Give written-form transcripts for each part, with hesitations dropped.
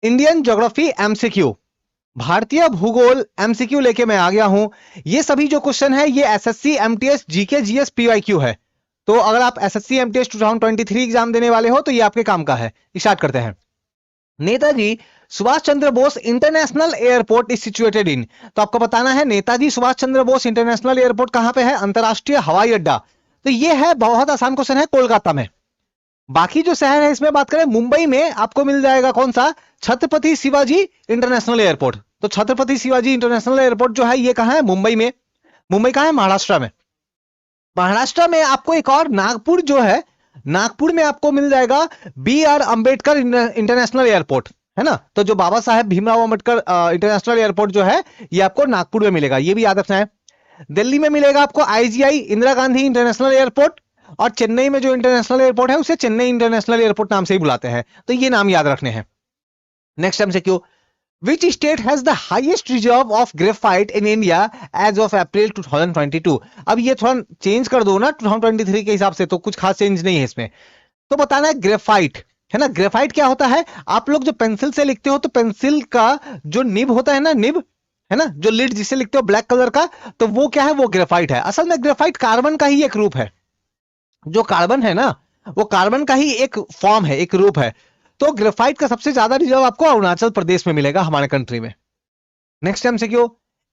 Indian geography MCQ, भारतीय भूगोल MCQ लेके मैं आ गया हूं। ये सभी जो क्वेश्चन है ये SSC MTS GK GS PYQ है। तो अगर आप एसएससी एमटीएस 2023 एग्जाम देने वाले हो तो ये आपके काम का है। स्टार्ट करते हैं। Netaji Subhash Chandra Bose international airport is situated in. तो आपको बताना है नेताजी सुभाष चंद्र बोस इंटरनेशनल एयरपोर्ट कहां पे है, अंतरराष्ट्रीय हवाई अड्डा। तो ये है बहुत आसान क्वेश्चन है, कोलकाता में। बाकी जो शहर है इसमें बात करें, मुंबई में आपको मिल जाएगा कौन सा, छत्रपति शिवाजी इंटरनेशनल एयरपोर्ट। तो छत्रपति शिवाजी इंटरनेशनल एयरपोर्ट जो है ये कहां है, मुंबई में। मुंबई कहां है, महाराष्ट्र में। महाराष्ट्र में आपको एक और नागपुर जो है, नागपुर में आपको मिल जाएगा B R Ambedkar international airport, है ना। तो जो बाबा साहेब भीमराव अंबेडकर इंटरनेशनल एयरपोर्ट जो है ये आपको नागपुर में मिलेगा, ये भी याद रखना है। दिल्ली में मिलेगा आपको IGI Indira Gandhi international airport, और चेन्नई में जो इंटरनेशनल एयरपोर्ट है उसे चेन्नई इंटरनेशनल एयरपोर्ट नाम से ही बुलाते हैं। तो ये नाम याद रखने हैं। Next MCQ, Which state has the highest reserve of graphite in India as of April 2022? अब ये थोड़ा चेंज कर दो ना 2023 के हिसाब से, तो कुछ खास चेंज नहीं है इसमें। तो बताना है ग्रेफाइट, है ना। ग्रेफाइट क्या होता है, आप लोग जो पेंसिल से लिखते हो तो पेंसिल का जो निब होता है ना, निब है ना, जो लिड जिसे लिखते हो ब्लैक कलर का, तो वो क्या है, वो ग्रेफाइट है। असल में ग्रेफाइट कार्बन का ही एक रूप है। जो कार्बन है ना वो कार्बन का ही एक फॉर्म है, एक रूप है। तो ग्रेफाइट का सबसे ज्यादा रिजर्व आपको अरुणाचल प्रदेश में मिलेगा, हमारे कंट्री में। Next MCQ,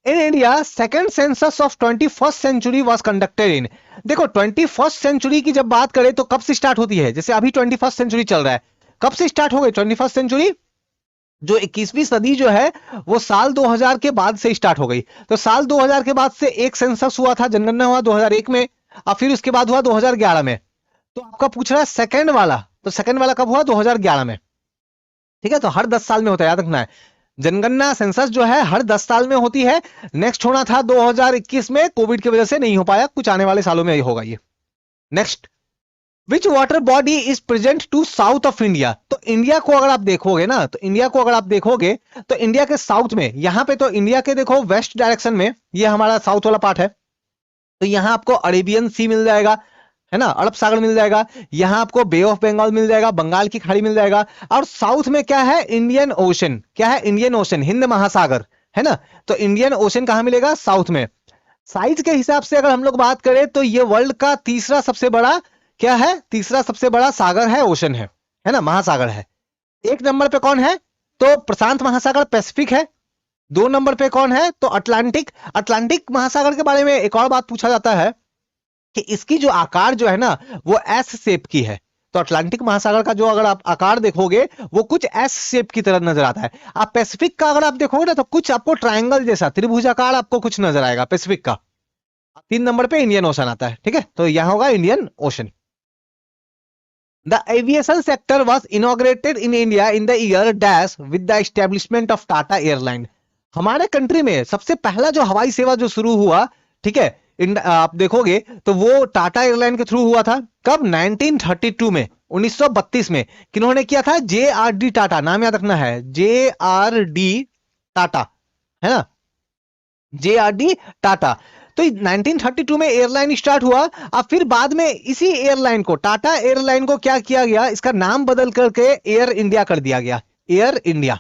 in India second census of 21st century was conducted in. देखो 21st सेंचुरी की जब बात करें तो कब से स्टार्ट होती है, जैसे अभी 21st सेंचुरी चल रहा है, कब से स्टार्ट हो गई 21st सेंचुरी, जो 21वीं सदी जो है वो साल 2000 के बाद से स्टार्ट हो गई। तो साल 2000 के बाद से एक सेंसस हुआ था, जनगणना हुआ 2001 में, और फिर उसके बाद हुआ 2011 में। तो आपका पूछ रहा है सेकंड वाला, तो सेकंड वाला कब हुआ, 2011 में। ठीक है, तो हर 10 साल में होता है, याद रखना है। जनगणना सेंसस जो है हर 10 साल में होती है। नेक्स्ट होना था 2021 में, कोविड की वजह से नहीं हो पाया, कुछ आने वाले सालों में होगा ये। Next, which water body is present to south of India. तो इंडिया को अगर आप देखोगे ना, तो इंडिया को अगर आप देखोगे तो इंडिया के साउथ में, यहां पे तो इंडिया के देखो वेस्ट डायरेक्शन में, ये हमारा साउथ वाला पार्ट है। तो यहां आपको अरेबियन सी मिल जाएगा, है ना, अरब सागर मिल जाएगा। यहां आपको बे ऑफ बंगाल मिल जाएगा, बंगाल की खाड़ी मिल जाएगा। और साउथ में क्या है, इंडियन ओशन। क्या है, इंडियन ओशन, हिंद महासागर, है ना। तो इंडियन ओशन कहां मिलेगा, साउथ में। साइज के हिसाब से अगर हम लोग बात करें तो ये वर्ल्ड का तीसरा सबसे बड़ा क्या है, तीसरा सबसे बड़ा सागर है, ओशन है ना, महासागर है। एक नंबर पे कौन है, तो प्रशांत महासागर पैसिफिक है। 2 नंबर पे कौन है, तो अटलांटिक। अटलांटिक महासागर के बारे में एक और बात पूछा जाता है कि इसकी जो आकार जो है ना वो एस शेप की है। तो अटलांटिक महासागर का जो अगर आप आकार देखोगे वो कुछ एस शेप की तरह नजर आता है। आप पैसिफिक का अगर आप देखोगे ना तो कुछ आपको ट्रायंगल जैसा त्रिभुजाकार आपको कुछ नजर आएगा पैसिफिक का। 3 नंबर पे इंडियन ओशन आता है, ठीक है, तो यहां होगा Indian ocean. The aviation sector was inaugurated in India in the year dash with the establishment of Tata airline. हमारे कंट्री में सबसे पहला जो हवाई सेवा जो शुरू हुआ, ठीक है, आप देखोगे तो वो टाटा एयरलाइन के थ्रू हुआ था। कब, 1932 में, 1932 में। किन्होंने किया था, जे आर डी टाटा, नाम याद रखना है, जे आर डी टाटा, है ना, जे आर डी टाटा। तो 1932 में एयरलाइन स्टार्ट हुआ, और फिर बाद में इसी एयरलाइन को, टाटा एयरलाइन को क्या किया गया, इसका नाम बदल करके एयर इंडिया कर दिया गया। एयर इंडिया,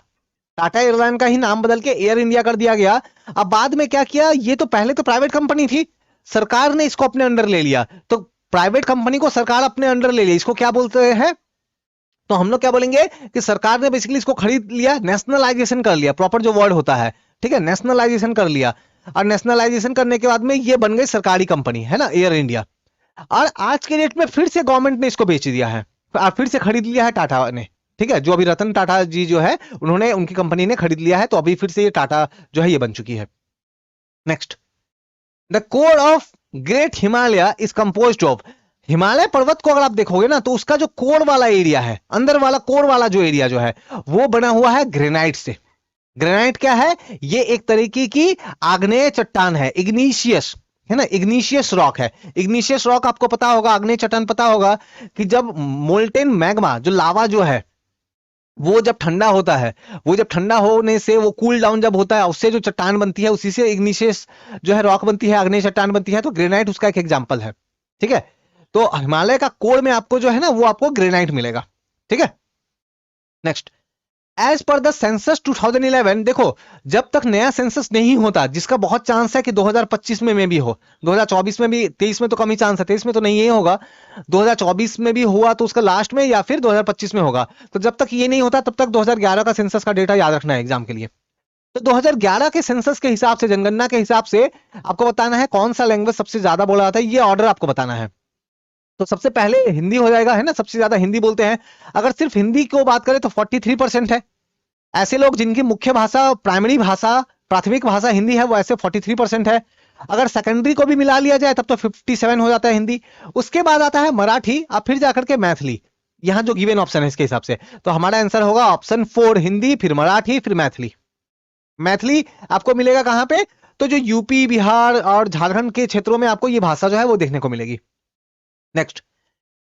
टाटा एयरलाइन का ही नाम बदल के एयर इंडिया कर दिया गया। अब बाद में क्या किया, ये तो पहले तो प्राइवेट कंपनी थी, सरकार ने इसको अपने अंडर ले लिया। तो प्राइवेट कंपनी को सरकार अपने अंडर ले लिया, इसको क्या बोलते हैं, तो हम लोग क्या बोलेंगे कि सरकार ने बेसिकली इसको खरीद लिया, नेशनलाइजेशन कर लिया, प्रॉपर जो वर्ड होता है, ठीक है, नेशनलाइजेशन कर लिया। और नेशनलाइजेशन करने के बाद में ये बन गई सरकारी कंपनी, है ना, एयर इंडिया। और आज के डेट में फिर से गवर्नमेंट ने इसको बेच दिया है, और फिर से खरीद लिया है टाटा ने, ठीक है, जो अभी रतन टाटा जी जो है उन्होंने, उनकी कंपनी ने खरीद लिया है, तो अभी फिर से ये टाटा जो है ये बन चुकी है। Next, the core of great Himalaya is composed of. Himalaya पर्वत को अगर आप देखोगे ना तो उसका जो कोर वाला एरिया है, अंदर वाला कोर वाला जो एरिया जो है वो बना हुआ है ग्रेनाइट से। ग्रेनाइट क्या है, ये एक तरीके की आग्नेय चट्टान है, इग्नीशियस, है ना, इग्नीशियस रॉक है। इग्नीशियस रॉक आपको पता होगा, आग्नेय चट्टान पता होगा कि जब मोल्टेन मैग्मा जो लावा जो है वो जब ठंडा होता है, वो जब ठंडा होने से वो कूल डाउन जब होता है, उससे जो चट्टान बनती है उसी से इग्निशियस जो है रॉक बनती है, आग्नेय चट्टान बनती है। तो ग्रेनाइट उसका एक एग्जांपल है, ठीक है। तो हिमालय का कोर में आपको जो है ना वो आपको ग्रेनाइट मिलेगा, ठीक है। Next, as per the census 2011, देखो जब तक नया सेंसस नहीं होता, जिसका बहुत चांस है कि 2025 में भी हो, 2024 में भी, 23 में तो कम ही चांस है, 23 में तो नहीं ही होगा, 2024 में भी हुआ तो उसका लास्ट में या फिर 2025 में होगा। तो जब तक ये नहीं होता तब तक 2011 का सेंसस का डेटा याद रखना है एग्जाम के लिए। तो 2011 के सेंसस के हिसाब से, जनगणना के हिसाब से आपको बताना है कौन सा लैंग्वेज सबसे ज्यादा बोला जाता है, ये ऑर्डर आपको बताना है। तो सबसे पहले हिंदी हो जाएगा, है ना, सबसे ज्यादा हिंदी बोलते हैं। अगर सिर्फ हिंदी को बात करें तो 43% है। ऐसे लोग जिनकी मुख्य भाषा, प्राइमरी भाषा, प्राथमिक भाषा हिंदी है, वो ऐसे 43% है। अगर सेकेंडरी को भी मिला लिया जाए तब तो 57 हो जाता है हिंदी। उसके बाद आता है मराठी, अब फिर जाकर के मैथिली, यहां जो गिवन ऑप्शन है इसके हिसाब से। तो हमारा आंसर होगा ऑप्शन 4, हिंदी, फिर मराठी, फिर मैथिली। मैथिली आपको मिलेगा कहां पे? तो जो यूपी, बिहार और झारखंड के क्षेत्रों में आपको ये भाषा जो है वो देखने को मिलेगी। Next,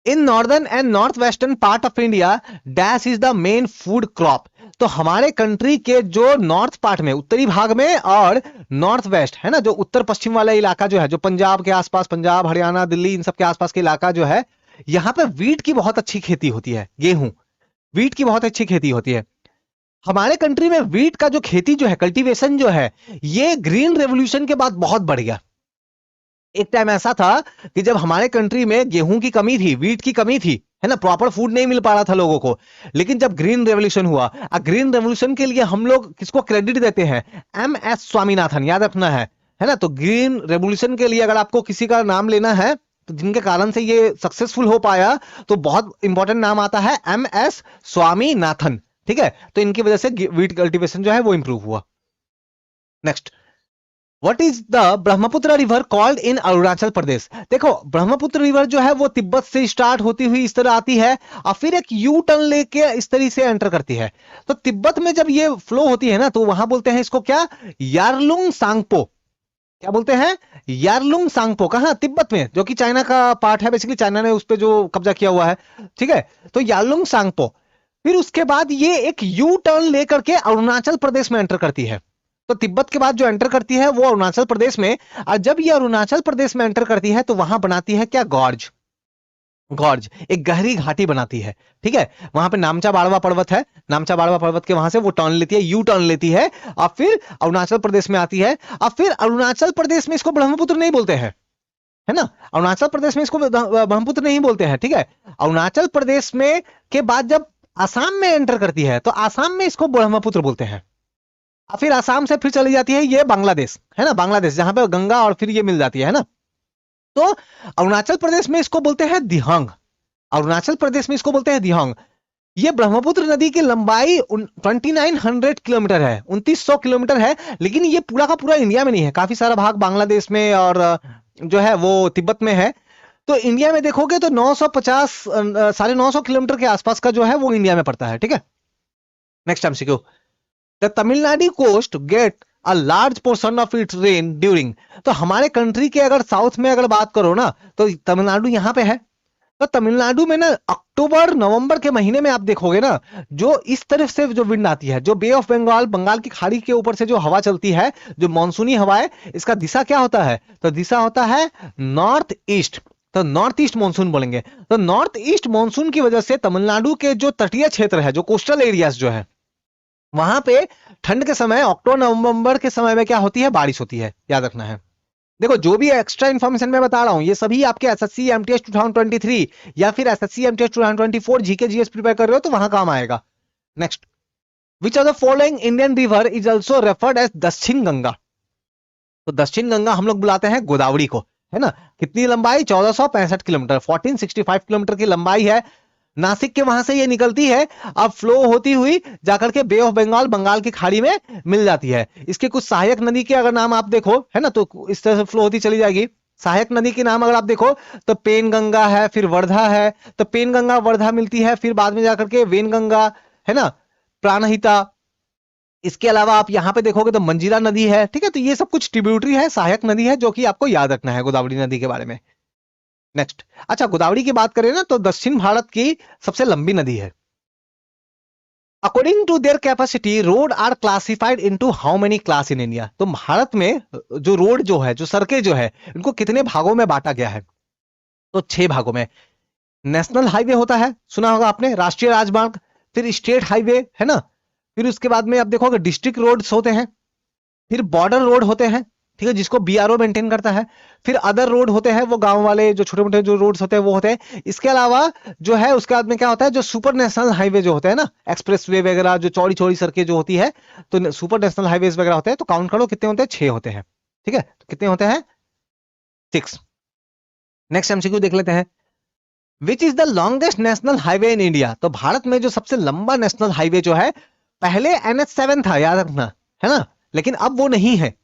in northern and north western part of India dash is the main food crop. तो हमारे कंट्री के जो नॉर्थ पार्ट में, उत्तरी भाग में, और नॉर्थ वेस्ट, है ना, जो उत्तर पश्चिम वाला इलाका जो है, जो पंजाब के आसपास, पंजाब, हरियाणा, दिल्ली, इन सब के आसपास के इलाका जो है, यहां पे वीट की बहुत अच्छी खेती होती है, गेहूं, वीट की बहुत अच्छी खेती होती है। हमारे कंट्री में वीट का जो खेती जो है, कल्टीवेशन जो है, ये ग्रीन रेवोल्यूशन के बाद बहुत बढ़ गया। एक टाइम ऐसा था कि जब हमारे कंट्री में गेहूं की कमी थी, वीट की कमी थी, है ना, प्रॉपर फूड नहीं मिल पा रहा था लोगों को। लेकिन जब ग्रीन रेवोल्यूशन हुआ, ग्रीन रेवोल्यूशन के लिए हम लोग किसको क्रेडिट देते हैं? MS स्वामीनाथन, याद रखना है ना। तो ग्रीन रेवोल्यूशन के लिए अगर आपको किसी का नाम लेना है, तो जिनके कारण से ये सक्सेसफुल हो पाया, तो बहुत इंपॉर्टेंट नाम आता है MS स्वामीनाथन। ठीक है, तो इनकी वजह से वीट कल्टीवेशन जो है वो इंप्रूव हुआ। Next, what is the Brahmaputra river called in Arunachal Pradesh? देखो ब्रह्मपुत्र रिवर जो है वो तिब्बत से स्टार्ट होती हुई इस तरह आती है, और फिर एक यू टर्न लेके इस तरह से एंटर करती है। तो तिब्बत में जब ये फ्लो होती है ना, तो वहां बोलते हैं इसको क्या? यारलुंग सांगपो। क्या बोलते हैं? यारलुंग सांगपो। कहां? तिब्बत में, जो कि चाइना का पार्ट है, बेसिकली चाइना ने उस पर जो कब्जा किया हुआ है। ठीक है, तो यारलुंग सांगपो। फिर उसके बाद ये एक यू टर्न लेकर के अरुणाचल प्रदेश में एंटर करती है। तो तिब्बत के बाद जो एंटर करती है वो अरुणाचल प्रदेश में, और जब ये अरुणाचल प्रदेश में एंटर करती है तो वहां बनाती है क्या? गॉर्ज। गॉर्ज एक गहरी घाटी बनाती है। ठीक है, वहां पे नामचा बाड़वा पर्वत है, नामचा बाड़वा पर्वत के वहां से वो टर्न लेती है, यू टर्न लेती है, और फिर अरुणाचल प्रदेश में आती है। और फिर अरुणाचल प्रदेश में इसको ब्रह्मपुत्र नहीं बोलते हैं, है ना, अरुणाचल प्रदेश में इसको ब्रह्मपुत्र नहीं बोलते हैं। ठीक है, अरुणाचल प्रदेश में के बाद जब आसाम में एंटर करती है तो आसाम में इसको ब्रह्मपुत्र बोलते हैं। और फिर आसाम से फिर चली जाती है ये बांग्लादेश, है ना, बांग्लादेश जहां पे गंगा और फिर ये मिल जाती है ना। तो अरुणाचल प्रदेश में इसको बोलते हैं दिहांग। अरुणाचल प्रदेश में इसको बोलते हैं दिहांग। ये ब्रह्मपुत्र नदी की लंबाई 2900 किलोमीटर है, 2900 किलोमीटर है। लेकिन ये पूरा का पूरा इंडिया में नहीं है, काफी सारा भाग बांग्लादेश में और जो है वो तिब्बत में है। तो इंडिया में देखोगे तो 950, 950 किलोमीटर के आसपास का जो है वो इंडिया में पड़ता है। ठीक है, next MCQ, the Tamil Nadu coast get a large portion of its rain during. तो हमारे कंट्री के अगर साउथ में अगर बात करो ना, तो तमिलनाडु यहां पे है। तो तमिलनाडु में ना अक्टूबर नवंबर के महीने में आप देखोगे ना, जो इस तरफ से जो विंड आती है, जो बे ऑफ बंगाल, बंगाल की खाड़ी के ऊपर से जो हवा चलती है, जो मानसूनी हवाएं, इसका दिशा क्या होता है? तो दिशा होता है नॉर्थ ईस्ट। तो नॉर्थ ईस्ट मानसून बोलेंगे। तो नॉर्थ ईस्ट मानसून की वजह से तमिलनाडु के जो तटीय क्षेत्र है, जो कोस्टल एरियाज जो है, वहां पे ठंड के समय, अक्टूबर नवंबर के समय में क्या होती है? बारिश होती है, याद रखना है। देखो जो भी एक्स्ट्रा इन्फॉर्मेशन मैं बता रहा हूं, ये सभी आपके एसएससी एमटीएस 2023 या फिर SSC MTS 2024 GK GS prepare कर रहे हो तो वहां काम आएगा। Next, which of the following Indian river is also referred as Dakshin Ganga? तो दक्षिण गंगा हम लोग बुलाते हैं गोदावरी को, है ना। कितनी लंबाई? 1465 किलोमीटर, 1465 किलोमीटर की लंबाई है। नासिक के वहां से ये निकलती है, अब फ्लो होती हुई जाकर के बे ऑफ बंगाल, बंगाल की खाड़ी में मिल जाती है। इसके कुछ सहायक नदी के अगर नाम आप देखो, है ना, तो इस तरह से फ्लो होती चली जाएगी। सहायक नदी के नाम अगर आप देखो तो पेन गंगा है, फिर वर्धा है। तो पेन गंगा वर्धा मिलती है, फिर बाद में जाकर के वेन गंगा, है ना, प्राणहिता। इसके अलावा आप यहां पे देखोगे तो मंजीरा नदी है। ठीक है, तो ये सब कुछ ट्रिब्यूटरी है, सहायक नदी है, जो कि आपको याद रखना है गोदावरी नदी के बारे में। नेक्स्ट, अच्छा गोदावरी की बात करें ना, तो दक्षिण भारत की सबसे लंबी नदी है। According to their capacity road are classified into how many class in India? तो भारत में जो रोड जो है, जो सड़कें जो है, इनको कितने भागों में बांटा गया है? तो 6 भागों में। नेशनल हाईवे होता है, सुना होगा आपने, राष्ट्रीय राजमार्ग। फिर स्टेट हाईवे, है ना, फिर उसके बाद में आप देखोगे डिस्ट्रिक्ट रोड्स होते हैं, फिर बॉर्डर रोड होते हैं, ठीक है, जिसको बीआरओ मेंटेन करता है, फिर अदर रोड होते हैं, वो गांव वाले जो छोटे मोटे जो रोड्स होते हैं वो होते हैं। इसके अलावा जो है उसके बाद में क्या होता है, जो सुपर नेशनल हाईवे जो होते हैं ना, एक्सप्रेस वे वगैरह, जो चौड़ी चौड़ी सड़कें जो होती है, तो सुपर नेशनल हाईवेज वगैरह होते हैं, तो काउंट करो कितने होते हैं, 6 होते हैं, ठीक है, तो कितने होते हैं, 6। नेक्स्ट एमसीक्यू देख लेते हैं, which is the longest national highway in India. तो भारत में जो सबसे लंबा नेशनल हाईवे जो है, पहले NH7 था, याद रखना, है ना, लेकिन अब वो नहीं है,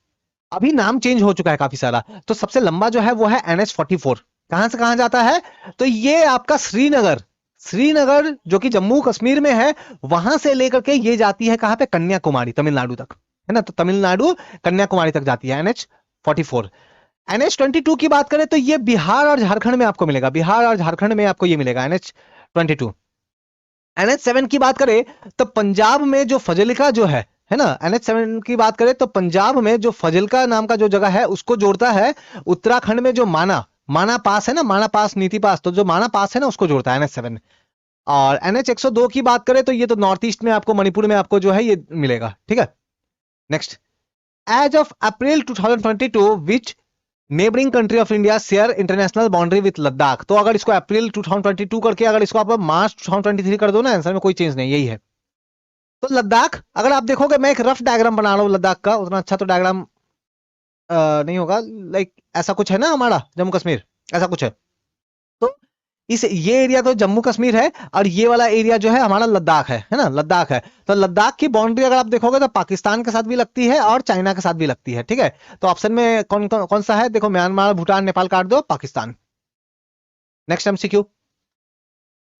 अभी नाम चेंज हो चुका है काफी सारा। तो सबसे लंबा जो है वो है NH44। कहां से कहां जाता है, तो ये आपका श्रीनगर, श्रीनगर जो कि जम्मू कश्मीर में है, वहां से लेकर के ये जाती है कहां पे, कन्याकुमारी, तमिलनाडु तक, है ना, तो तमिलनाडु कन्याकुमारी तक जाती है NH44। NH22 की बात करें तो ये बिहार और झारखंड में आपको मिलेगा, बिहार और झारखंड में आपको ये मिलेगा NH22। NH7 की बात करें तो पंजाब में जो फजलिका जो है ना, NH7 की बात करें तो पंजाब में जो फजलिका नाम का जो जगह है उसको जोड़ता है उत्तराखंड में जो माना पास है ना, माना पास, नीति पास, तो जो माना पास है ना उसको जोड़ता है NH7। और NH102 की बात करें तो ये तो नॉर्थ ईस्ट में आपको, मणिपुर में आपको जो है ये मिलेगा, ठीक है। Next, as of April 2022 which neighbouring country of India share international boundary with Ladakh. तो अगर इसको अप्रैल 2022 करके अगर इसको आप मार्च 2023 कर दो ना, आंसर में कोई चेंज नहीं, यही है। तो लद्दाख अगर आप देखोगे, मैं एक रफ डायग्राम बना रहा हूं लद्दाख का, उतना अच्छा तो डायग्राम नहीं होगा, लाइक ऐसा कुछ है ना हमारा जम्मू कश्मीर, ऐसा कुछ है। तो इस ये एरिया तो जम्मू कश्मीर है, और ये वाला एरिया जो है हमारा लद्दाख है ना, लद्दाख है। तो लद्दाख की बाउंड्री अगर आप देखोगे तो पाकिस्तान के साथ भी लगती है और चाइना के साथ भी लगती है, ठीक है। तो ऑप्शन में कौन सा है, देखो म्यांमार, भूटान, नेपाल काट दो, Pakistan. Next MCQ,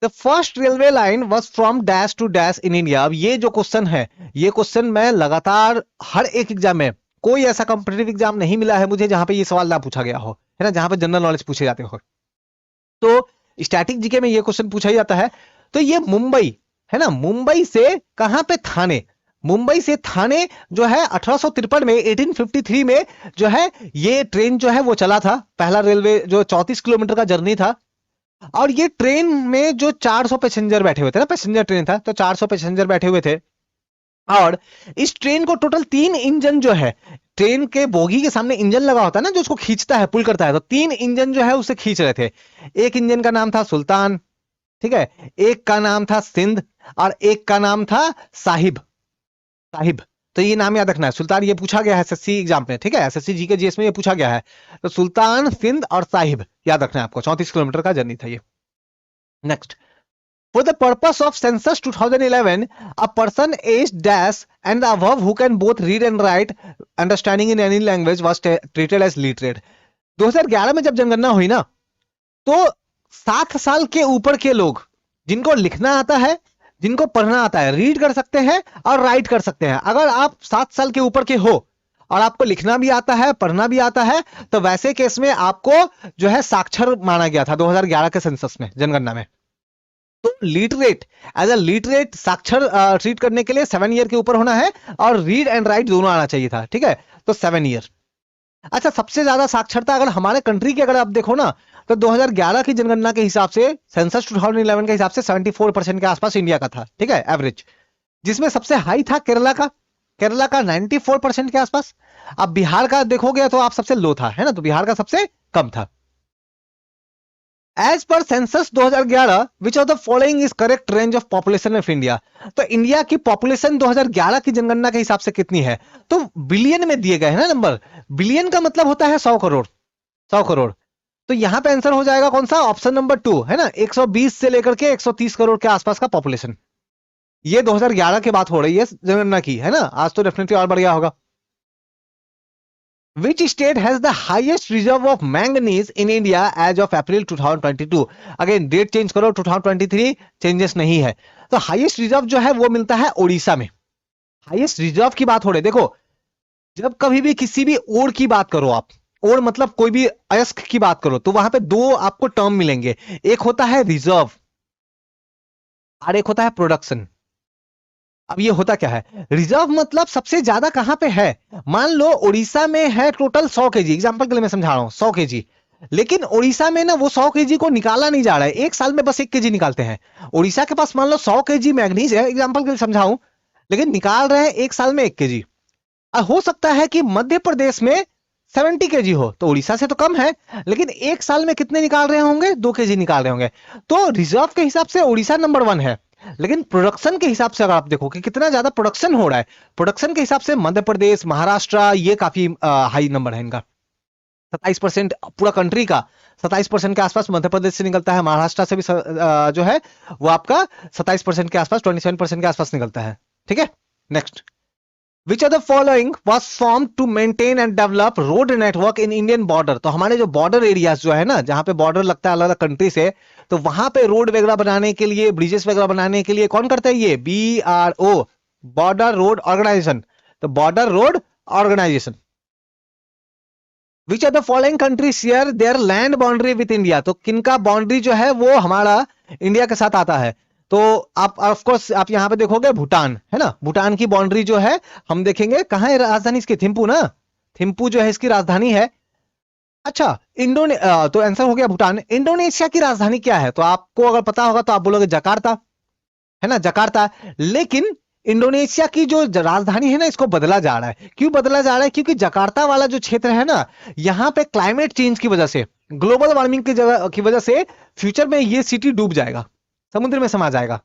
the first railway line was from dash to dash in India. अब ये जो क्वेश्चन है, ये क्वेश्चन मैं लगातार हर एक एग्जाम में, कोई ऐसा कॉम्पिटेटिव एग्जाम नहीं मिला है मुझे जहां पे ये सवाल ना पूछा गया हो, है ना, जहां पे जनरल नॉलेज पूछे जाते हो। तो स्टैटिक जीके में ये क्वेश्चन पूछा ही जाता है। तो ये मुंबई है ना, मुंबई से कहां पे, थाने, मुंबई से थाने जो है 1853 में, 1853 में जो है ये ट्रेन जो है वो चला था, पहला रेलवे जो 34 किलोमीटर का जर्नी था। और ये ट्रेन में जो 400 पैसेंजर बैठे हुए थे ना, पैसेंजर ट्रेन था, तो 400 पैसेंजर बैठे हुए थे। और इस ट्रेन को टोटल 3 इंजन जो है, ट्रेन के बोगी के सामने इंजन लगा होता है ना जो उसको खींचता है, पुल करता है, तो 3 इंजन जो है उसे खींच रहे थे। एक इंजन का नाम था सुल्तान, ठीक है, एक का नाम था सिंध, और एक का नाम था साहिब, साहिब। तो ये नाम याद रखना है, सुल्तान ये पूछा गया है एसएससी एग्जाम में, ठीक है, एसएससी जी के जीएस में ये पूछा गया है। तो सुल्तान, सिंध और साहिब याद रखना है आपको, 34 किलोमीटर का जर्नी था ये। Next, for the purpose of census 2011 a person aged dash and above who can both read and write understanding in any language was treated as literate। 2011 में जब जनगणना हुई ना, तो 7 साल के ऊपर के लोग, जिनको लिखना आता है, जिनको पढ़ना आता है, रीड कर सकते हैं और राइट कर सकते हैं। अगर आप 7 साल के ऊपर के हो और आपको लिखना भी आता है, पढ़ना भी आता है, तो वैसे केस में आपको जो है साक्षर माना गया था 2011 के सेंसस में, जनगणना में। तो लिटरेट, एज अ लिटरेट, साक्षर ट्रीट करने के लिए 7 ईयर के ऊपर होना है, और रीड एंड राइट दोनों आना चाहिए था, ठीक है, तो 7 ईयर। अच्छा, सबसे ज्यादा साक्षरता अगर हमारे कंट्री की अगर आप देखो ना, तो 2011 की जनगणना के हिसाब से, सेंसस 2011 के हिसाब से 74% के आसपास इंडिया का था, ठीक है, एवरेज। जिसमें सबसे हाई था केरला का, केरला का 94% के आसपास। अब बिहार का देखोगे तो आप सबसे लो था, है ना, तो बिहार का सबसे कम था। As per census 2011 which of the following is correct range of population of India. तो इंडिया की पॉपुलेशन 2011 की जनगणना के हिसाब से कितनी है, तो बिलियन में दिए गए हैं ना नंबर, बिलियन का मतलब होता है 100 करोड़, 100 करोड़। तो यहां पे आंसर हो जाएगा कौन सा, ऑप्शन नंबर 2, है ना, 120 से लेकर के 130 करोड़ के आसपास का पॉपुलेशन। ये 2011 की बात हो रही है जनगणना की, है ना, आज तो डेफिनेटली और बढ़ गया होगा। Which state has the highest reserve of manganese in India as of April 2022? Again date change करो, 2023 चेंजेस नहीं है। तो हाईएस्ट रिजर्व जो है वो मिलता है ओडिशा में। हाईएस्ट रिजर्व की बात हो रही है, देखो जब कभी भी किसी भी ओड की बात करो आप, ओड मतलब कोई भी अयस्क की बात करो, तो वहां पे 2 आपको टर्म मिलेंगे, एक होता है रिजर्व और एक होता है प्रोडक्शन। अब ये होता क्या है, रिजर्व मतलब सबसे ज्यादा कहां पे है, मान लो उड़ीसा में है टोटल 100 केजी, एग्जांपल के लिए मैं समझा रहा हूं 100 केजी, लेकिन उड़ीसा में ना वो 100 केजी को निकाला नहीं जा रहा है, एक साल में बस 1 केजी निकालते हैं। उड़ीसा के पास मान लो 100 केजी मैग्नीज है, एग्जांपल के लिए समझाऊं, लेकिन निकाल रहे हैं एक साल में 1 kg। हो सकता है कि मध्य प्रदेश में 70 kg हो, तो उड़ीसा से तो कम है, लेकिन एक साल में कितने निकाल रहे होंगे? 2 kg निकाल रहे होंगे। तो रिजर्व के हिसाब से उड़ीसा नंबर 1 है, लेकिन प्रोडक्शन के हिसाब से अगर आप देखो कि कितना ज्यादा प्रोडक्शन हो रहा है, प्रोडक्शन के हिसाब से मध्य प्रदेश, महाराष्ट्र, ये काफी हाई नंबर है इनका। 27% पूरा कंट्री का 27% के आसपास मध्य प्रदेश से निकलता है, महाराष्ट्र से भी जो है वो आपका 27% के आसपास, 27% के आसपास निकलता है। ठीक है, next. Which of the following was formed to maintain and develop road network in Indian border? तो हमारे जो बॉर्डर एरियाज जो है ना, जहां पे बॉर्डर लगता है अलग अलग कंट्री से, तो वहां पे रोड वगैरह बनाने के लिए, ब्रिजेस वगैरह बनाने के लिए कौन करता है? ये BRO, बॉर्डर रोड ऑर्गेनाइजेशन। तो border road organisation. Which are the following country share their land boundary with India? तो किनका बाउंड्री जो है वो हमारा इंडिया के साथ आता है? तो आप ऑफ कोर्स आप यहां पे देखोगे भूटान है ना, भूटान की बाउंड्री जो है हम देखेंगे, कहां है राजधानी इसकी? थिम्पू ना, थिम्पू जो है इसकी राजधानी है। अच्छा, तो आंसर हो गया भूटान। इंडोनेशिया की राजधानी क्या है? तो आपको अगर पता होगा तो आप बोलोगे जकार्ता, है ना, जकार्ता। लेकिन इंडोनेशिया की जो राजधानी है ना, इसको बदला जा रहा है। क्यों बदला जा रहा है? क्योंकि जकार्ता वाला जो क्षेत्र है ना, यहां पे क्लाइमेट चेंज की वजह से, ग्लोबल वार्मिंग की वजह से फ्यूचर में ये सिटी डूब जाएगा, समुद्र में समा जाएगा।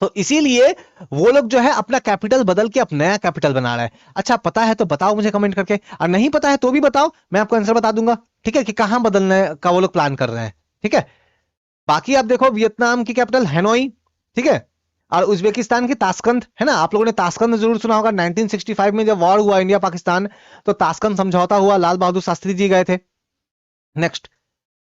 तो इसीलिए वो लोग जो है अपना कैपिटल बदल के अपना नया कैपिटल बना रहा है। अच्छा, पता है तो बताओ मुझे कमेंट करके, और नहीं पता है तो भी बताओ, मैं आपको आंसर बता दूंगा। ठीक है, कि कहां बदलने का वो लोग प्लान कर रहे हैं। ठीक है, बाकी आप देखो, वियतनाम की कैपिटल हैनोई, ठीक है, और उज्बेकिस्तान की ताशकंद, है ना। आप लोगों ने ताशकंद जरूर सुना होगा। 1965 में जब वॉर हुआ इंडिया पाकिस्तान, तो ताशकंद समझौता हुआ, लाल बहादुर शास्त्री जी गए थे। Next,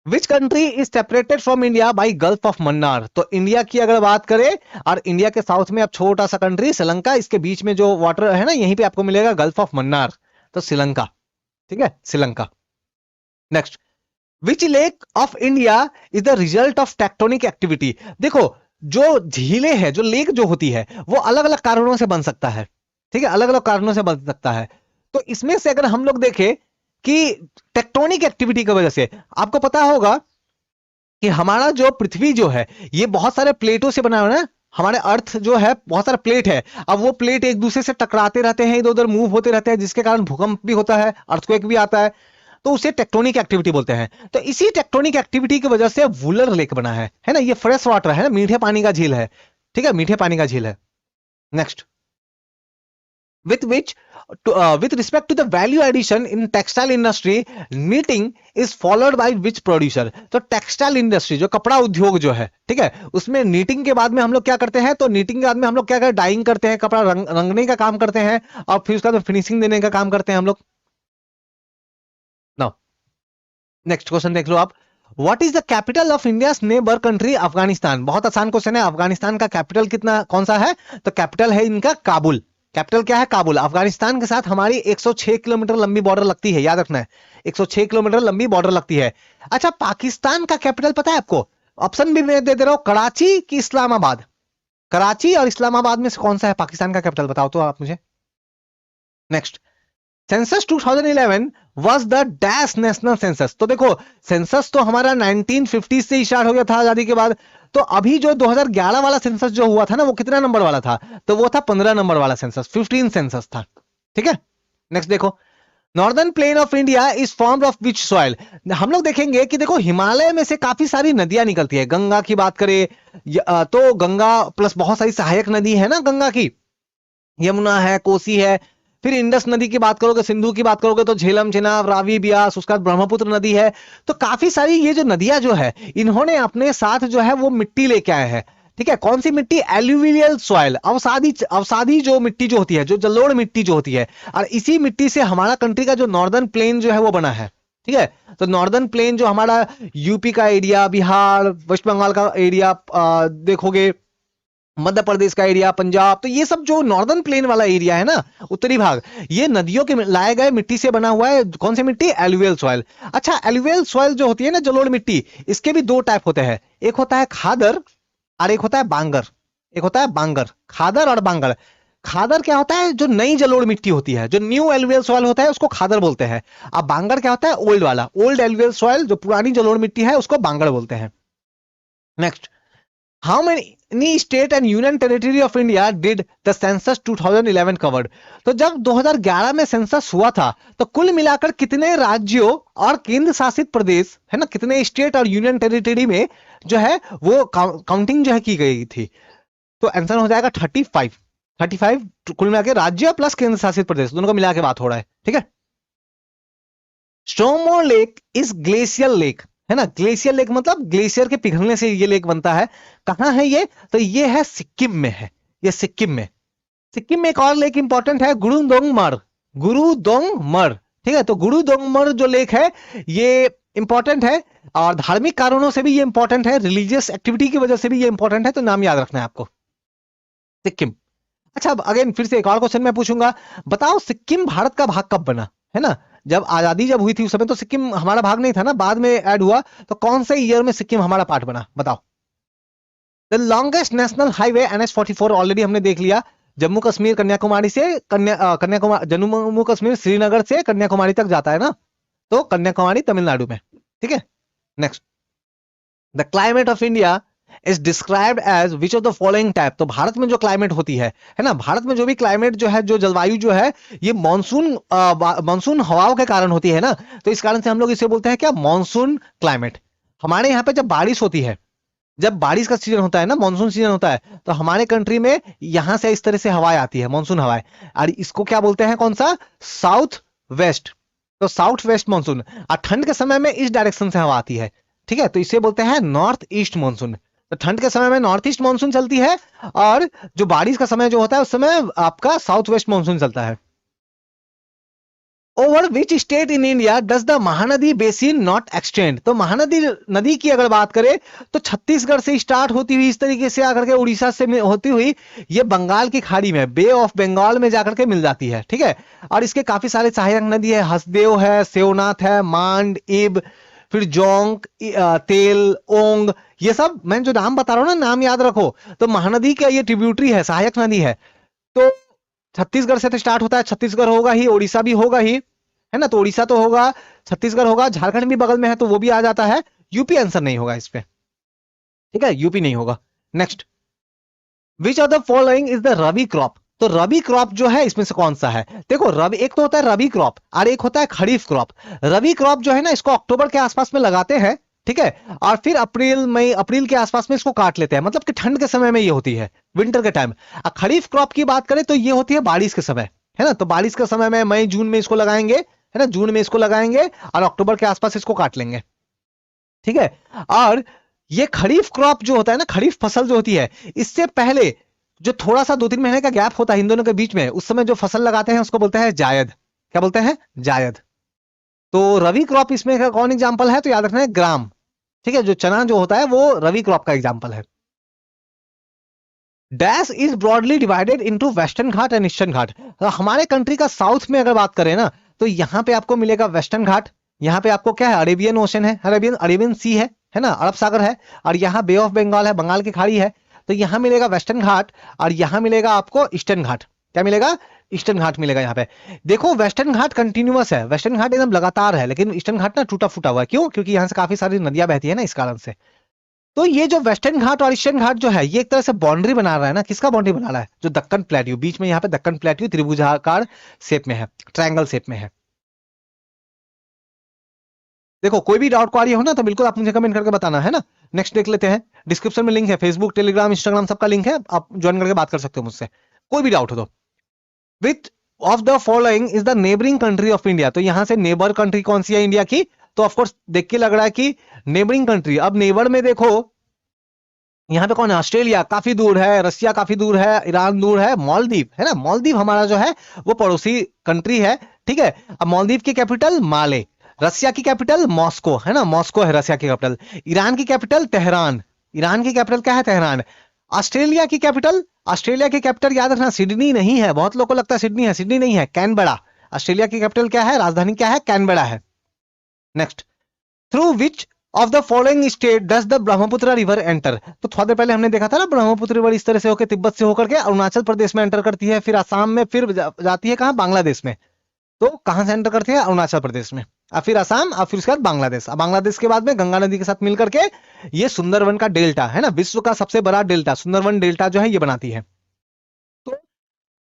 which country is separated from India by gulf of Mannar? तो इंडिया की अगर बात करें, और इंडिया के साउथ में अब छोटा सा कंट्री श्रीलंका, इसके बीच में जो वाटर है ना, यहीं पे आपको मिलेगा गल्फ ऑफ मन्नार, तो श्रीलंका। ठीक है, Sri Lanka. Next, which lake of India is the result of tectonic activity? देखो, जो झीलें हैं, जो लेक जो होती है, वो अलग अलग कारणों से बन सकता है। ठीक है, अलग अलग कारणों से बन सकता है। तो इसमें से अगर हम लोग देखें कि टेक्टोनिक एक्टिविटी की वजह से, आपको पता होगा कि हमारा जो पृथ्वी जो है, ये बहुत सारे प्लेटों से बना हुआ है। हमारे अर्थ जो है बहुत सारा प्लेट है। अब वो प्लेट एक दूसरे से टकराते रहते हैं, इधर उधर मूव होते रहते हैं, जिसके कारण भूकंप भी होता है, अर्थक्वेक भी आता है। तो उसे टेक्टोनिक एक्टिविटी बोलते हैं। तो इसी टेक्टोनिक एक्टिविटी की वजह से वुलर लेक बना है ना। ये फ्रेश वाटर है ना, मीठे पानी का झील है। ठीक है, मीठे पानी का झील है। Next, with which with respect to the value addition in textile industry, knitting is followed by which producer? तो टेक्सटाइल इंडस्ट्री, जो कपड़ा उद्योग जो है, ठीक है, उसमें नीटिंग के बाद में हम लोग क्या करते हैं? तो नीटिंग के बाद में हम लोग क्या करते हैं? डाइंग करते हैं, कपड़ा रंगने का काम करते हैं, और फिर उसका तो फिनिशिंग देने का काम करते हैं हम लोग। नाउ नेक्स्ट क्वेश्चन देख लो आप। What is the capital of India neighbour country Afghanistan? बहुत आसान क्वेश्चन है। अफगानिस्तान का कैपिटल कितना कौन सा है? तो कैपिटल है इनका काबुल। कैपिटल क्या है? काबुल। अफगानिस्तान के साथ हमारी 106 किलोमीटर लंबी बॉर्डर लगती है, याद रखना है, 106 किलोमीटर लंबी बॉर्डर लगती है। अच्छा, पाकिस्तान का कैपिटल पता है आपको? ऑप्शन भी मैं दे दे रहा हूं, कराची की इस्लामाबाद। कराची और इस्लामाबाद में से कौन सा है पाकिस्तान का कैपिटल? बताओ तो आप मुझे। Next, census 2011 was the dash national census? तो देखो, सेंसस तो हमारा 1950 से स्टार्ट हो गया था आजादी के बाद। तो अभी जो 2011 वाला सेंसस जो हुआ था ना, वो कितना नंबर वाला था? तो वो था 15 नंबर वाला सेंसस, 15 सेंसस था। ठीक है, नेक्स्ट देखो, northern plain of India is formed of which soil? हम लोग देखेंगे कि देखो, हिमालय में से काफी सारी नदियां निकलती है। गंगा की बात करें तो गंगा प्लस बहुत सारी सहायक नदी है ना गंगा की, यमुना है, कोसी है। फिर इंडस नदी की बात करोगे, सिंधु की बात करोगे तो झेलम, चेनाब, रावी, ब्यास, उसके बाद ब्रह्मपुत्र नदी है। तो काफी सारी ये जो नदियां जो है, इन्होंने अपने साथ जो है वो मिट्टी लेके आए हैं। ठीक है, कौन सी मिट्टी? एल्यूवियल सॉइल, अवसादी अवसादी जो मिट्टी जो होती है, जो जलोढ़ मिट्टी जो होती है। और इसी मिट्टी से हमारा कंट्री का जो नॉर्दर्न प्लेन जो है वो बना है। ठीक है, तो नॉर्दर्न प्लेन जो हमारा यूपी का एरिया, बिहार, वेस्ट बंगाल का एरिया देखोगे, मध्य प्रदेश का एरिया, पंजाब, तो ये सब जो नॉर्दर्न प्लेन वाला एरिया है ना, उत्तरी भाग, ये नदियों के लाए गए मिट्टी से बना हुआ है। कौन सी मिट्टी? Alluvial soil. अच्छा, एलुवियल सॉइल जो होती है ना, जलोढ़ मिट्टी, इसके भी दो टाइप होते हैं। एक होता है खादर और एक होता है बांगर। एक होता है बांगर, खादर और बांगर। खादर क्या होता है? जो नई जलोढ़ मिट्टी होती है, जो न्यू एलुवियल सॉइल होता है, उसको खादर बोलते हैं। अब बांगर क्या होता है? ओल्ड वाला, ओल्ड एलुवियल सॉइल, जो पुरानी जलोढ़ मिट्टी है, उसको बांगर बोलते हैं। Next, how many state and union territory of India did the census 2011 covered? तो जब 2011 में सेंसस हुआ था तो कुल मिलाकर कितने राज्यों और केंद्र शासित प्रदेश है ना, कितने स्टेट और यूनियन टेरिटरी में जो है वो काउंटिंग जो है की गई थी? तो आंसर हो जाएगा 35। 35 कुल मिला के राज्य प्लस केंद्र शासित प्रदेश दोनों को मिला के बात हो रहा है, ठीक है। स्ट्रोमो लेक इज ग्लेशियल लेक, है ना, ग्लेशियर लेक मतलब ग्लेशियर के पिघलने से ये लेक बनता है। कहां है ये? तो ये है सिक्किम में है, ये सिक्किम में। सिक्किम में एक और लेक इंपॉर्टेंट है, गुरुदोंगमर। गुरुदोंगमर, ठीक है। तो गुरुदोंगमर जो लेक है ये इंपॉर्टेंट है और धार्मिक कारणों से भी ये इंपॉर्टेंट है, रिलीजियस एक्टिविटी की वजह से भी ये इंपॉर्टेंट है, तो नाम याद रखना है आपको, सिक्किम। अच्छा, अब अगेन फिर से एक और क्वेश्चन मैं पूछूंगा, बताओ सिक्किम भारत का भाग कब बना? है ना, जब आजादी जब हुई थी उस समय तो सिक्किम हमारा भाग नहीं था ना, बाद में ऐड हुआ। तो कौन से ईयर में सिक्किम हमारा पार्ट बना, बताओ। The longest national highway NH44 already हमने देख लिया, जम्मू कश्मीर कन्याकुमारी से कन्याकुमारी, जम्मू कश्मीर श्रीनगर से कन्याकुमारी तक जाता है ना, तो कन्याकुमारी तमिलनाडु में, ठीक है। Next, the climate of India is described as which of the following type? तो भारत में जो क्लाइमेट होती है ना, भारत में जो भी क्लाइमेट जो है, जो जलवायु जो है, ये मानसून हवाओं के कारण होती है ना, तो इस कारण से हम लोग इसे बोलते हैं क्या, मानसून क्लाइमेट। हमारे यहाँ पे जब बारिश होती है, जब बारिश का सीजन होता है ना, मानसून सीजन होता है, तो हमारे कंट्री में यहां से इस तरह से हवाएं आती है, मानसून हवाएं, और इसको क्या बोलते हैं, कौन सा, साउथ वेस्ट। तो साउथ वेस्ट मानसून। और ठंड के समय में इस डायरेक्शन से हवा आती है, ठीक है, तो इसे बोलते हैं नॉर्थ ईस्ट मानसून। तो ठंड के समय में नॉर्थ ईस्ट मानसून चलती है, और जो बारिश का समय जो होता है उस समय आपका साउथ वेस्ट मानसून चलता है। Over which state in India does the Mahanadi basin not extend? तो महानदी नदी की अगर बात करें तो छत्तीसगढ़ से स्टार्ट होती हुई इस तरीके से आकर के उड़ीसा से होती हुई ये बंगाल की खाड़ी में, बे ऑफ बंगाल में जाकर के मिल जाती है, ठीक है। और इसके काफी सारे सहायक नदी है, हसदेव है, सेवनाथ है, मांड, इब, फिर जोंक, तेल, ओंग, ये सब मैं जो नाम बता रहा हूँ ना, नाम याद रखो। तो महानदी का ये ट्रिब्यूटरी है, सहायक नदी है। तो छत्तीसगढ़ से तो स्टार्ट होता है, छत्तीसगढ़ होगा ही, उड़ीसा भी होगा ही, है ना, तो उड़ीसा तो होगा, छत्तीसगढ़ होगा, झारखंड भी बगल में है तो वो भी आ जाता है। यूपी आंसर नहीं होगा इस पे, ठीक है, यूपी नहीं होगा। Next, which of the following is the rabi crop? तो रबी क्रॉप जो है इसमें से कौन सा है? देखो रबी, एक तो होता है रबी क्रॉप और एक होता है खरीफ क्रॉप। रबी क्रॉप जो है ना, इसको अक्टूबर के आसपास में लगाते हैं, ठीक है, और फिर अप्रैल मई, अप्रैल के आसपास में इसको काट लेते हैं, मतलब कि ठंड के समय में ये होती है, विंटर के टाइम। खरीफ क्रॉप की बात करें तो ये होती है बारिश के समय, है ना, तो बारिश के समय में मई जून में इसको लगाएंगे, है ना, जून में इसको लगाएंगे और अक्टूबर के आसपास इसको काट लेंगे, ठीक है। और ये खरीफ क्रॉप जो होता है ना, खरीफ फसल जो होती है, इससे पहले जो थोड़ा सा 2-3 महीने का गैप होता है इन दोनों के बीच में, उस समय जो फसल लगाते हैं उसको बोलते हैं जायद। क्या बोलते हैं? जायद। तो रवि क्रॉप इसमें का कौन एग्जाम्पल है? तो याद रखना है ग्राम, ठीक है, जो चना जो होता है वो रवि क्रॉप का एग्जाम्पल है। Dash is broadly divided into western Ghat and eastern Ghat. तो हमारे कंट्री का साउथ में अगर बात करें ना, तो यहां पे आपको मिलेगा वेस्टर्न घाट, यहाँ पे आपको क्या है, अरेबियन ओशन है, अरेबियन सी है ना, अरब सागर है, और यहाँ बे ऑफ बंगाल है, बंगाल की खाड़ी है। तो यहाँ मिलेगा वेस्टर्न घाट और यहाँ मिलेगा आपको ईस्टर्न घाट। क्या मिलेगा? ईस्टर्न घाट मिलेगा यहाँ पे। देखो वेस्टर्न घाट कंटिन्यूअस है, वेस्टर्न घाट एकदम लगातार है, लेकिन ईस्टर्न घाट ना टूटा फूटा हुआ है। क्यों? क्योंकि यहाँ से काफी सारी नदियां बहती है ना, इस कारण से। तो ये जो वेस्टर्न घाट और ईस्टर्न घाट जो है, ये एक तरह से बाउंड्री बना रहा है ना, किसका बाउंड्री बना रहा है? जो दक्कन प्लेट्यू, बीच में यहाँ पे दक्कन प्लेट्यू त्रिभुजाकार शेप में है, ट्रायंगल शेप में है। देखो कोई भी डाउट क्वारी हो ना तो बिल्कुल आप मुझे कमेंट करके बताना, है ना। नेक्स्ट देख लेते हैं, डिस्क्रिप्शन में लिंक है, फेसबुक, टेलीग्राम, इंस्टाग्राम सबका लिंक है, आप ज्वाइन करके बात कर सकते हो मुझसे, कोई भी डाउट हो तो। विच of the following is the neighbouring country of India? तो यहां से नेबर कंट्री कौन सी है इंडिया की? तो ऑफकोर्स देख के लग रहा है कि नेबरिंग कंट्री। अब नेबर में देखो यहाँ पे कौन है? ऑस्ट्रेलिया काफी दूर है, रसिया काफी दूर है, ईरान दूर है, मालदीव, है ना, मालदीव हमारा जो है वो पड़ोसी कंट्री है, ठीक है। अब मालदीव की कैपिटल माले, रसिया की कैपिटल मॉस्को, है ना, मॉस्को है रसिया की कैपिटल। ईरान की कैपिटल तेहरान, ईरान की कैपिटल क्या है? तेहरान। ऑस्ट्रेलिया की कैपिटल, ऑस्ट्रेलिया की कैपिटल याद रखना सिडनी नहीं है, बहुत लोगों को लगता है सिडनी है, सिडनी नहीं है, कैनबरा। ऑस्ट्रेलिया की कैपिटल क्या है? राजधानी क्या है? कैनबरा है। Next, through which of the following state does the Brahmaputra river enter? तो थोड़ा देर पहले हमने देखा था ना, ब्रह्मपुत्र रिवर इस तरह से होकर तिब्बत से होकर के अरुणाचल प्रदेश में एंटर करती है, फिर असम में, फिर जाती है कहां? बांग्लादेश में। तो कहां से एंटर करती है? अरुणाचल प्रदेश में। और फिर असम और फिर उसके बाद बांग्लादेश। अब बांग्लादेश के बाद में गंगा नदी के साथ मिलकर के ये सुंदरवन का डेल्टा है ना, विश्व का सबसे बड़ा डेल्टा सुंदरवन डेल्टा जो है ये बनाती है। तो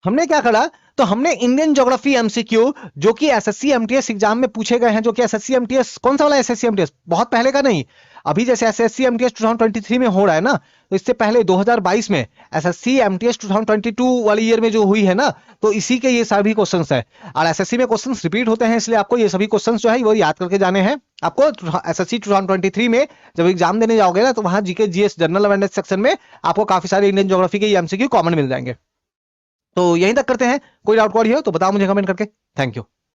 हमने क्या करा, तो हमने इंडियन ज्योग्राफी एमसीक्यू जो कि एसएससी एमटीएस एग्जाम में पूछे गए हैं, जो कि एसएससी एमटीएस कौन सा वाला एसएससी एमटीएस, बहुत पहले का नहीं, अभी जैसे एसएससी एमटीएस 2023 में हो रहा है ना, तो इससे पहले 2022 में एसएससी एमटीएस 2022 वाली ईयर में जो हुई है ना, तो इसी के ये सभी क्वेश्चंस है। और एसएससी में क्वेश्चंस रिपीट होते हैं, इसलिए आपको ये सभी क्वेश्चंस जो है वो याद करके जाने हैं। आपको एसएससी 2023 में जब एग्जाम देने जाओगे ना, तो वहां GK GS general awareness section में आपको काफी सारे इंडियन ज्योग्राफी के एमसीक्यू कॉमन मिल जाएंगे। तो यहीं तक करते हैं, कोई डाउट हो तो बताओ मुझे कमेंट करके। Thank you.